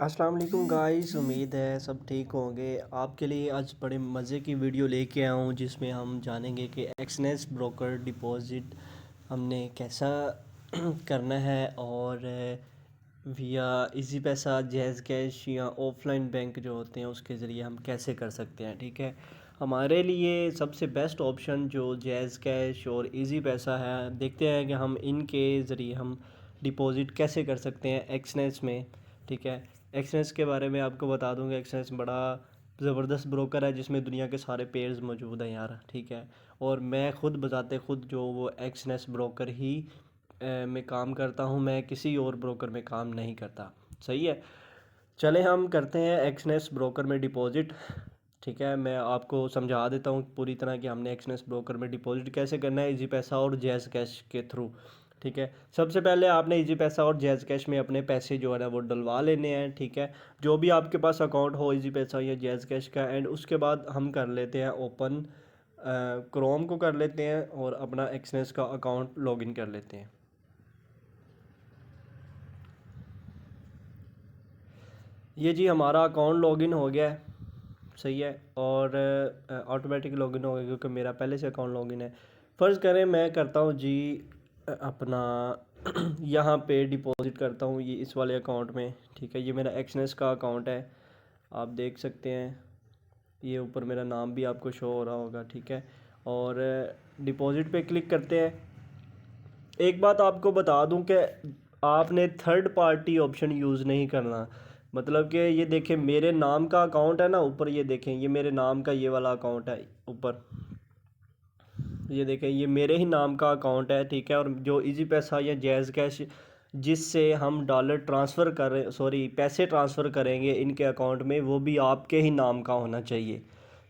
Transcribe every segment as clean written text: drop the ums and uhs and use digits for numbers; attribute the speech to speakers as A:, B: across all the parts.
A: अस्सलाम वालेकुम गाइस, उम्मीद है सब ठीक होंगे। आपके लिए आज बड़े मज़े की वीडियो लेके आया हूँ जिसमें हम जानेंगे कि एक्सनेस ब्रोकर डिपॉज़िट हमने कैसा करना है और विया इजी पैसा, जैज़ कैश या ऑफलाइन बैंक जो होते हैं उसके ज़रिए हम कैसे कर सकते हैं। ठीक है, हमारे लिए सबसे बेस्ट ऑप्शन जो जैज़ कैश और इजी पैसा है, देखते हैं कि हम इनके ज़रिए हम डिपॉज़िट कैसे कर सकते हैं एक्सनेस में। ठीक है, एक्सनेस के बारे में आपको बता दूंगा। एक्सनेस बड़ा ज़बरदस्त ब्रोकर है जिसमें दुनिया के सारे पेयर्स मौजूद हैं यार। ठीक है, और मैं ख़ुद बजाते ख़ुद जो वो एक्सनेस ब्रोकर ही में काम करता हूँ, मैं किसी और ब्रोकर में काम नहीं करता। सही है, चले हम करते हैं एक्सनेस ब्रोकर में डिपॉज़िट। ठीक है, मैं आपको समझा देता हूँ पूरी तरह कि हमने एक्सनेस ब्रोकर में डिपॉज़िट कैसे करना है, इजी पैसा और जैज़ कैश के थ्रू। ठीक है, सबसे पहले आपने इजी पैसा और जैज़ कैश में अपने पैसे जो है ना वो डलवा लेने हैं। ठीक है, जो भी आपके पास अकाउंट हो इजी पैसा या जैज़ कैश का, एंड उसके बाद हम कर लेते हैं ओपन क्रोम को कर लेते हैं और अपना एक्सनेस का अकाउंट लॉगिन कर लेते हैं। ये जी हमारा अकाउंट लॉगिन हो गया है। सही है, और ऑटोमेटिक लॉगिन हो गया क्योंकि मेरा पहले से अकाउंट लॉगिन है। फ़र्ज़ करें मैं करता हूँ जी अपना यहाँ पे डिपॉज़िट करता हूँ ये इस वाले अकाउंट में। ठीक है, ये मेरा एक्सनेस का अकाउंट है, आप देख सकते हैं। ये ऊपर मेरा नाम भी आपको शो हो रहा होगा। ठीक है, और डिपॉज़िट पे क्लिक करते हैं। एक बात आपको बता दूं कि आपने थर्ड पार्टी ऑप्शन यूज़ नहीं करना। मतलब कि ये देखें मेरे नाम का अकाउंट है ना, ऊपर ये देखें, ये मेरे नाम का ये वाला अकाउंट है ऊपर, ये देखें ये मेरे ही नाम का अकाउंट है। ठीक है, और जो इजी पैसा या जैज़ कैश जिससे हम डॉलर ट्रांसफ़र कर सॉरी पैसे ट्रांसफ़र करेंगे इनके अकाउंट में, वो भी आपके ही नाम का होना चाहिए।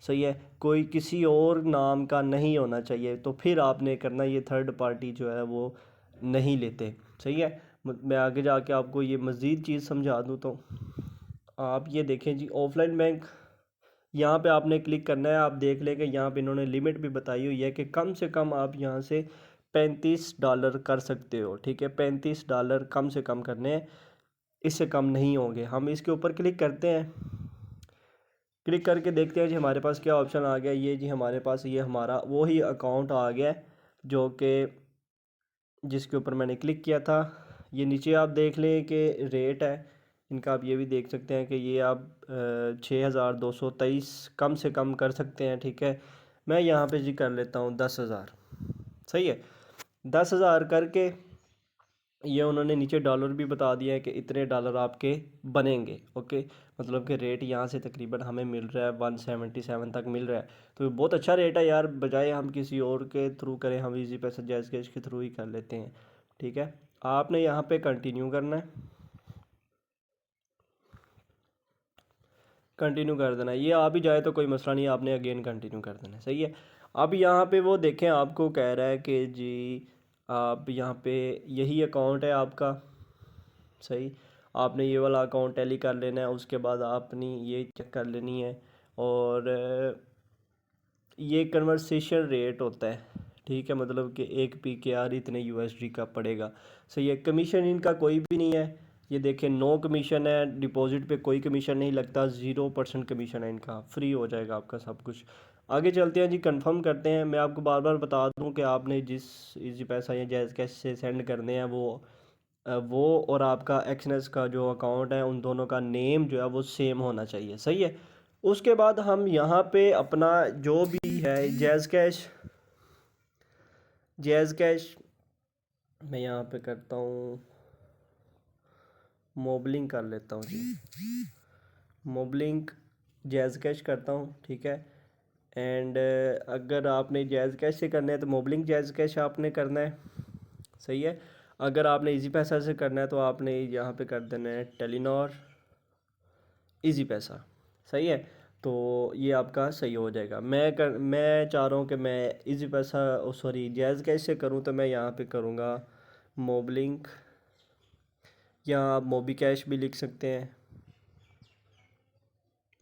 A: सही है, कोई किसी और नाम का नहीं होना चाहिए। तो फिर आपने करना ये थर्ड पार्टी जो है वो नहीं लेते। सही है, मैं आगे जाके आपको ये मज़ीद चीज़ समझा दूँ। तो आप ये देखें जी ऑफलाइन बैंक, यहाँ पे आपने क्लिक करना है। आप देख लें कि यहाँ पे इन्होंने लिमिट भी बताई हुई है कि कम से कम आप यहाँ से $35 कर सकते हो। ठीक है, $35 कम से कम करने हैं, इससे कम नहीं होंगे। हम इसके ऊपर क्लिक करते हैं, क्लिक करके देखते हैं जी हमारे पास क्या ऑप्शन आ गया। ये जी हमारे पास ये हमारा वो ही अकाउंट आ गया जो कि जिसके ऊपर मैंने क्लिक किया था। ये नीचे आप देख लें कि रेट है इनका, आप ये भी देख सकते हैं कि ये आप 6223 कम से कम कर सकते हैं। ठीक है, मैं यहाँ पे जी कर लेता हूँ 10,000। सही है, 10,000 करके ये उन्होंने नीचे डॉलर भी बता दिया है कि इतने डॉलर आपके बनेंगे। ओके, मतलब कि रेट यहाँ से तकरीबन हमें मिल रहा है 177 तक मिल रहा है। तो बहुत अच्छा रेट है यार, बजाय हम किसी और के थ्रू करें हम इजी पैसा जैज़ कैश के थ्रू ही कर लेते हैं। ठीक है, आपने यहाँ पे कंटिन्यू करना है, कंटिन्यू कर देना है। ये आ भी जाए तो कोई मसला नहीं, आपने अगेन कंटिन्यू कर देना है। सही है, अब यहाँ पे वो देखें आपको कह रहा है कि जी आप यहाँ पे यही अकाउंट है आपका। सही, आपने ये वाला अकाउंट टैली कर लेना है, उसके बाद आपने ये चेक कर लेनी है। और ये कन्वर्सेशन रेट होता है। ठीक है, मतलब कि एक PKR इतने USD का पड़ेगा। सही है, कमीशन इनका कोई भी नहीं है। ये देखें नो कमीशन है, डिपॉजिट पे कोई कमीशन नहीं लगता, 0% कमीशन है इनका, फ्री हो जाएगा आपका सब कुछ। आगे चलते हैं जी, कंफर्म करते हैं। मैं आपको बार बार बता दूं कि आपने जिस इजी पैसा या जैज़ कैश से सेंड करने हैं वो और आपका एक्सनेस का जो अकाउंट है उन दोनों का नेम जो है वो सेम होना चाहिए। सही है, उसके बाद हम यहाँ पे अपना जो भी है जैज़ कैश मैं यहाँ पे करता हूँ, मोबलिंक कर लेता हूँ जी, मोबलिंक जैज़ कैश करता हूँ। ठीक है, एंड अगर आपने जैज़ कैश से करना है तो मोबलिंक जैज़ कैश आपने करना है। सही है, अगर आपने इजी पैसा से करना है तो आपने यहाँ पे कर देना है टेलीनॉर इजी पैसा। सही है, तो ये आपका सही हो जाएगा। मैं चाह रहा हूँ कि मैं इजी पैसा सॉरी जैज़ कैश से करूँ, तो मैं यहाँ पे करूँगा मोबलिंक, या आप मोबी कैश भी लिख सकते हैं,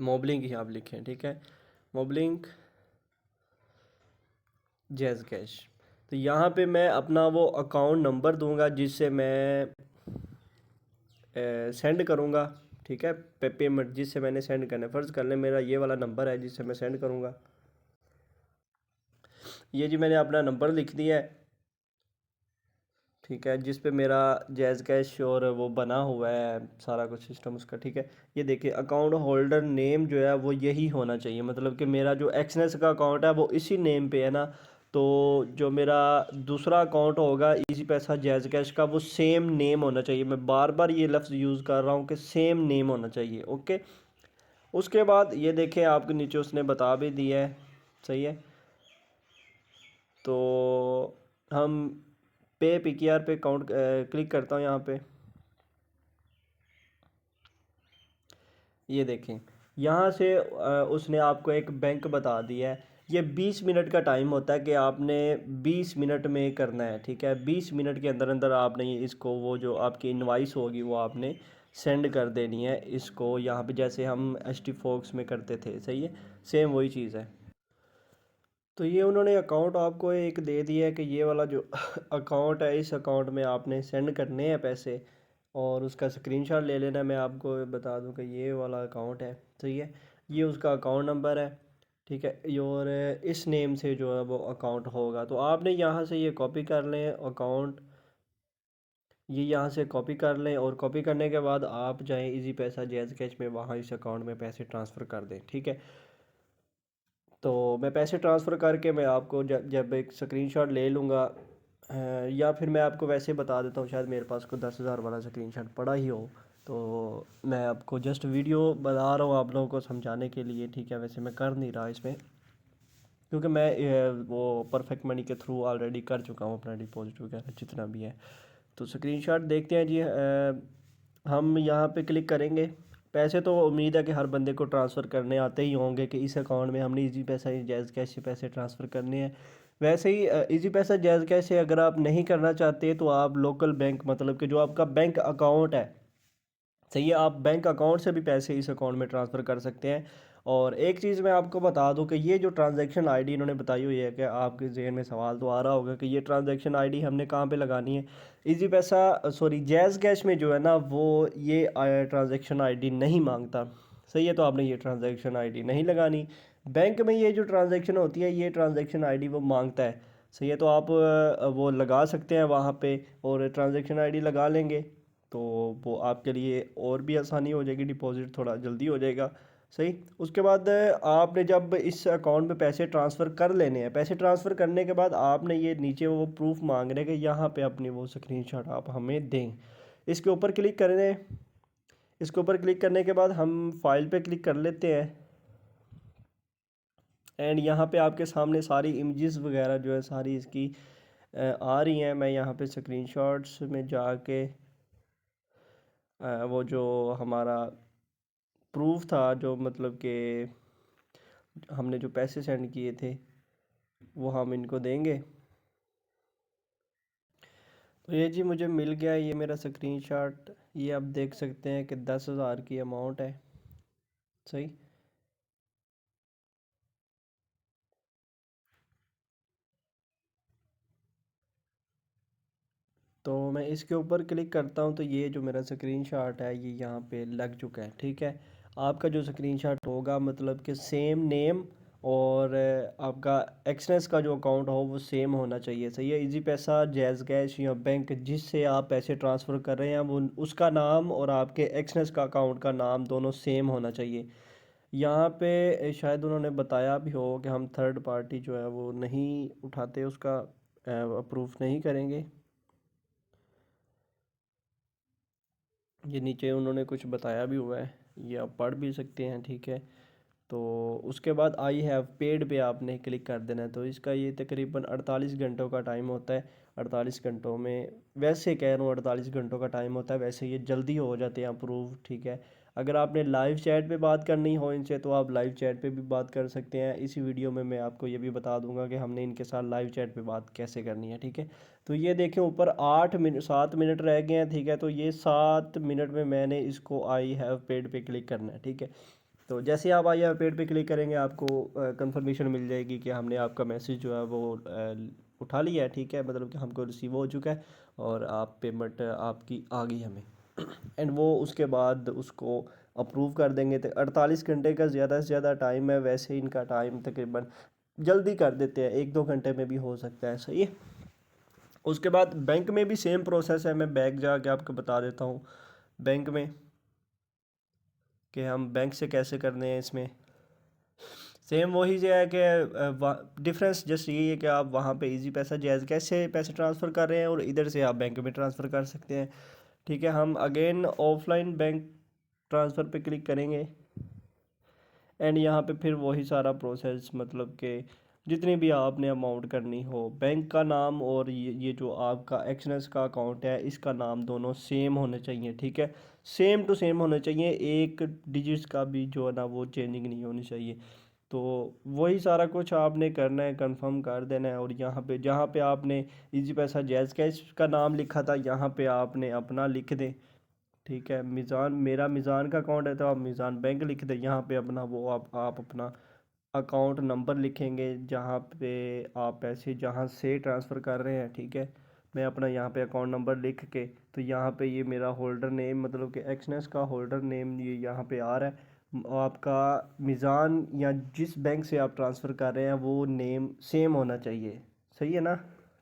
A: मोबलिंक ही आप लिखें। ठीक है, मोबलिंक जैज़ कैश। तो यहाँ पे मैं अपना वो अकाउंट नंबर दूंगा जिससे मैं सेंड करूँगा। ठीक है, पेमेंट जिससे मैंने सेंड करना है। फ़र्ज़ कर लें मेरा ये वाला नंबर है जिससे मैं सेंड करूँगा। ये जी मैंने अपना नंबर लिख दिया है, ठीक है, जिस पे मेरा जैज़ कैश और वो बना हुआ है सारा कुछ सिस्टम उसका, ठीक है। ये देखिए अकाउंट होल्डर नेम जो है वो यही होना चाहिए, मतलब कि मेरा जो एक्सनेस का अकाउंट है वो इसी नेम पे है ना, तो जो मेरा दूसरा अकाउंट होगा इजी पैसा जैज़ कैश का वो सेम नेम होना चाहिए। मैं बार बार ये लफ्ज़ यूज़ कर रहा हूँ कि सेम नेम होना चाहिए, ओके। उसके बाद ये देखें आपके नीचे उसने बता भी दिया है, सही है। तो हम पे पीकेआर पे काउंट क्लिक करता हूँ यहाँ पे। ये देखें यहाँ से उसने आपको एक बैंक बता दिया है। ये 20 मिनट का टाइम होता है कि आपने 20 मिनट में करना है, ठीक है। 20 मिनट के अंदर अंदर आपने इसको वो जो आपकी इनवाइस होगी वो आपने सेंड कर देनी है इसको, यहाँ पे जैसे हम एचटी फॉक्स में करते थे, सही है, सेम वही चीज़ है। तो ये उन्होंने अकाउंट आपको एक दे दिया है कि ये वाला जो अकाउंट है इस अकाउंट में आपने सेंड करने हैं पैसे, और उसका स्क्रीनशॉट ले लेना। मैं आपको बता दूं कि ये वाला अकाउंट है, सही है, ये उसका अकाउंट नंबर है, ठीक है। और इस नेम से जो है वो अकाउंट होगा, तो आपने यहाँ से ये कॉपी कर लें अकाउंट, ये यहाँ से कॉपी कर लें, और कॉपी करने के बाद आप जाएं इजी पैसा जैज़ कैश में, वहाँ इस अकाउंट में पैसे ट्रांसफ़र कर दें, ठीक है। तो मैं पैसे ट्रांसफ़र करके मैं आपको जब एक स्क्रीनशॉट ले लूँगा, या फिर मैं आपको वैसे बता देता हूँ, शायद मेरे पास को 10,000 वाला स्क्रीनशॉट पड़ा ही हो, तो मैं आपको जस्ट वीडियो बना रहा हूँ आप लोगों को समझाने के लिए, ठीक है। वैसे मैं कर नहीं रहा इसमें, क्योंकि मैं वो परफेक्ट मनी के थ्रू ऑलरेडी कर चुका हूँ अपना डिपॉजिट वगैरह जितना भी है। तो स्क्रीनशॉट देखते हैं जी। हम यहाँ पे क्लिक करेंगे। पैसे तो उम्मीद है कि हर बंदे को ट्रांसफ़र करने आते ही होंगे कि इस अकाउंट में हमने इजी पैसा जैज़ कैश से पैसे ट्रांसफ़र करने हैं। वैसे ही इजी पैसा जैज़ कैश से अगर आप नहीं करना चाहते तो आप लोकल बैंक, मतलब कि जो आपका बैंक अकाउंट है, सही है, आप बैंक अकाउंट से भी पैसे इस अकाउंट में ट्रांसफ़र कर सकते हैं। और एक चीज़ मैं आपको बता दूं कि ये जो ट्रांजैक्शन आईडी इन्होंने बताई हुई है, कि आपके जहन में सवाल तो आ रहा होगा कि ये ट्रांजैक्शन आईडी हमने कहाँ पे लगानी है। इजी पैसा सॉरी जैज़ कैश में जो है ना वो ये ट्रांजैक्शन आईडी नहीं मांगता, सही है। तो आपने ये ट्रांजैक्शन आईडी नहीं लगानी। बैंक में ये जो ट्रांजैक्शन होती है ये ट्रांजैक्शन आईडी वो मांगता है, सही है। तो आप वो लगा सकते हैं वहाँ पे, और ट्रांजैक्शन आईडी लगा लेंगे तो वो आपके लिए और भी आसानी हो जाएगी, डिपॉज़िट थोड़ा जल्दी हो जाएगा, सही। उसके बाद आपने जब इस अकाउंट में पैसे ट्रांसफ़र कर लेने हैं, पैसे ट्रांसफ़र करने के बाद आपने ये नीचे वो प्रूफ मांग रहे हैं कि यहाँ पे अपनी वो स्क्रीनशॉट आप हमें दें। इसके ऊपर क्लिक करें। इसके ऊपर क्लिक करने के बाद हम फाइल पे क्लिक कर लेते हैं, एंड यहाँ पे आपके सामने सारी इमेजेस वगैरह जो है सारी इसकी आ रही हैं। मैं यहाँ पे स्क्रीनशॉट्स में जाके वो जो हमारा प्रूफ था, जो मतलब कि हमने जो पैसे सेंड किए थे वो हम इनको देंगे। तो ये जी मुझे मिल गया, ये मेरा स्क्रीनशॉट, ये आप देख सकते हैं कि 10,000 की अमाउंट है, सही। तो मैं इसके ऊपर क्लिक करता हूँ तो ये जो मेरा स्क्रीनशॉट है ये यहाँ पे लग चुका है, ठीक है। आपका जो स्क्रीनशॉट होगा मतलब कि सेम नेम, और आपका एक्सनेस का जो अकाउंट हो वो सेम होना चाहिए, सही है। इजी पैसा जैज़ कैश या बैंक जिससे आप पैसे ट्रांसफ़र कर रहे हैं वो उसका नाम और आपके एक्सनेस का अकाउंट का नाम दोनों सेम होना चाहिए। यहाँ पे शायद उन्होंने बताया भी हो कि हम थर्ड पार्टी जो है वो नहीं उठाते, उसका अप्रूव नहीं करेंगे। ये नीचे उन्होंने कुछ बताया भी हुआ है, ये आप पढ़ भी सकते हैं, ठीक है। तो उसके बाद आई हैव पेड पे आपने क्लिक कर देना है। तो इसका ये तकरीबन 48 घंटों का टाइम होता है। 48 घंटों में, वैसे कह रहा हूँ 48 घंटों का टाइम होता है, वैसे ये जल्दी हो जाते हैं अप्रूव, ठीक है। अगर आपने लाइव चैट पे बात करनी हो इनसे तो आप लाइव चैट पे भी बात कर सकते हैं। इसी वीडियो में मैं आपको ये भी बता दूंगा कि हमने इनके साथ लाइव चैट पे बात कैसे करनी है, ठीक है। तो ये देखें ऊपर 8 मिनट 7 मिनट रह गए हैं, ठीक है। तो ये 7 मिनट में मैंने इसको आई हैव पेड पे क्लिक करना है, ठीक है। तो जैसे ही आप आई हैव पेड पे क्लिक करेंगे आपको कंफर्मेशन मिल जाएगी कि हमने आपका मैसेज जो है वो उठा लिया है, ठीक है, मतलब कि हमको रिसीव हो चुका है और आप पेमेंट आपकी आ गई हमें। एंड वो उसके बाद उसको अप्रूव कर देंगे। तो 48 घंटे का ज़्यादा से ज़्यादा टाइम है, वैसे इनका टाइम तकरीबन जल्दी कर देते हैं, 1-2 घंटे में भी हो सकता है। सही है। उसके बाद बैंक में भी सेम प्रोसेस है, मैं बैंक जाके आपको बता देता हूँ बैंक में कि हम बैंक से कैसे करने हैं। इसमें सेम वही जो है कि डिफरेंस जस्ट यही है कि आप वहाँ पे इजी पैसा जैज़ कैसे पैसे ट्रांसफ़र कर रहे हैं और इधर से आप बैंक में ट्रांसफ़र कर सकते हैं। ठीक है, हम अगेन ऑफलाइन बैंक ट्रांसफ़र पे क्लिक करेंगे एंड यहाँ पे फिर वही सारा प्रोसेस, मतलब कि जितनी भी आपने अमाउंट करनी हो, बैंक का नाम और ये जो आपका एक्सनेस का अकाउंट है इसका नाम दोनों सेम होने चाहिए। ठीक है, सेम टू सेम होने चाहिए, एक डिजिट्स का भी जो है ना वो चेंजिंग नहीं होनी चाहिए। तो वही सारा कुछ आपने करना है, कंफर्म कर देना है। और यहाँ पे जहाँ पे आपने इजी पैसा जैज़ कैश का नाम लिखा था यहाँ पे आपने अपना लिख दें। ठीक है, मीज़ान, मेरा मीज़ान का अकाउंट है तो आप मीज़ान बैंक लिख दें। यहाँ पे अपना वो आप अपना अकाउंट नंबर लिखेंगे जहाँ पे आप पैसे जहाँ से ट्रांसफ़र कर रहे हैं। ठीक है, मैं अपना यहाँ पे अकाउंट नंबर लिख के, तो यहाँ पे ये मेरा होल्डर नेम, मतलब कि एक्सनेस का होल्डर नेम ये यहाँ पे आ रहा है। आपका मीज़ान या जिस बैंक से आप ट्रांसफ़र कर रहे हैं वो नेम सेम होना चाहिए। सही है ना।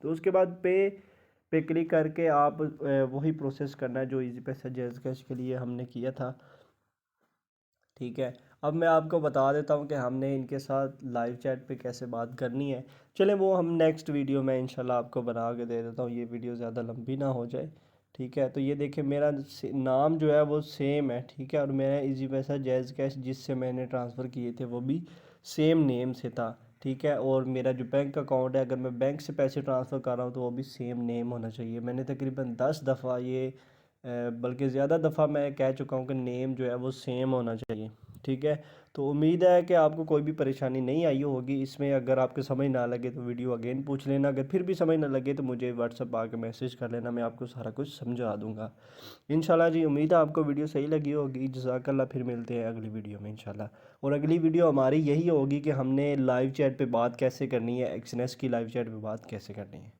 A: तो उसके बाद पे क्लिक करके आप वही प्रोसेस करना है जो इजी पैसा जैज़ कैश के लिए हमने किया था। ठीक है, अब मैं आपको बता देता हूँ कि हमने इनके साथ लाइव चैट पे कैसे बात करनी है। चले वो हम नेक्स्ट वीडियो में इंशाल्लाह आपको बना के दे देता हूँ, ये वीडियो ज़्यादा लंबी ना हो जाए। ठीक है, तो ये देखिए मेरा नाम जो है वो सेम है। ठीक है, और मेरा इजी पैसा जैज़ कैश जिससे मैंने ट्रांसफ़र किए थे वो भी सेम नेम से था। ठीक है, और मेरा जो बैंक अकाउंट है, अगर मैं बैंक से पैसे ट्रांसफ़र कर रहा हूँ तो वो भी सेम नेम होना चाहिए। मैंने तकरीबन 10 दफ़ा ये बल्कि ज़्यादा दफ़ा मैं कह चुका हूँ कि नेम जो है वो सेम होना चाहिए। ठीक है, तो उम्मीद है कि आपको कोई भी परेशानी नहीं आई होगी इसमें। अगर आपको समझ ना लगे तो वीडियो अगेन पूछ लेना, अगर फिर भी समझ ना लगे तो मुझे व्हाट्सअप आके मैसेज कर लेना, मैं आपको सारा कुछ समझा दूँगा इंशाल्लाह। जी, उम्मीद है आपको वीडियो सही लगी होगी। जज़ाकल्लाह, फिर मिलते हैं अगली वीडियो में इंशाल्लाह। और अगली वीडियो हमारी यही होगी कि हमने लाइव चैट पे बात कैसे करनी है, एक्सनेस की लाइव चैट पे बात कैसे करनी है।